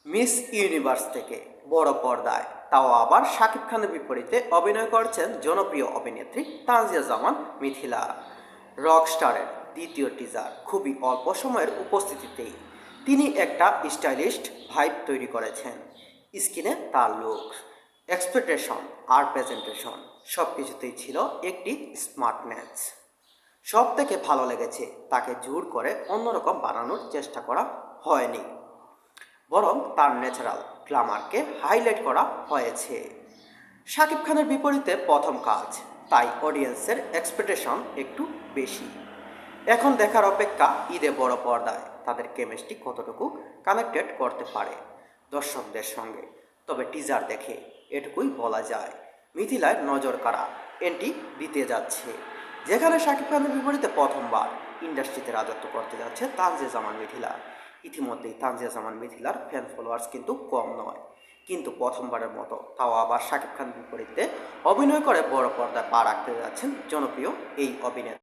Miss universe থেকে বড় পর্দায়, তাও আবার শাকিব খানের বিপরীতে অভিনয় করছেন জনপ্রিয় অভিনেত্রী তানজিয়া জামান মিথিলা। রকস্টারের দ্বিতীয় টিজার খুবই অল্প সময়ের উপস্থিতিতেই তিনি একটা স্টাইলিশড ভাইব তৈরি করেছেন। স্ক্রিনে তার লুক, এক্সপেকটেশন আর প্রেজেন্টেশন সব কিছুতেই ছিল একটি স্মার্টনেস। সব থেকে ভালো লেগেছে তাকে জোর করে অন্যরকম বানানোর চেষ্টা করা হয়নি, বরং তার ন্যাচারাল গ্ল্যামারকে হাইলাইট করা হয়েছে। শাকিব খানের বিপরীতে প্রথম কাজ, তাই অডিয়েন্সের এক্সপেকটেশন একটু বেশি। এখন দেখার অপেক্ষা ঈদে বড় পর্দায় তাদের কেমিস্ট্রি কতটুকু কানেক্টেড করতে পারে দর্শকদের সঙ্গে। তবে টিজার দেখে এটুকুই বলা যায়, মিথিলায় নজর কাড়া এন্ট্রি দিতে যাচ্ছে, যেখানে শাকিব খানের বিপরীতে প্রথমবার ইন্ডাস্ট্রিতে রাজত্ব করতে যাচ্ছে তানজিয়া জামান মিথিলা। ইতিমধ্যেই তানজিয়া জামান মিথিলার ফ্যান ফলোয়ার্স কিন্তু কম নয়, কিন্তু প্রথমবারের মতো, তাও আবার শাকিব খানের বিপরীতে অভিনয় করে বড় পর্দায় পা রাখতে যাচ্ছেন জনপ্রিয় এই অভিনেতা।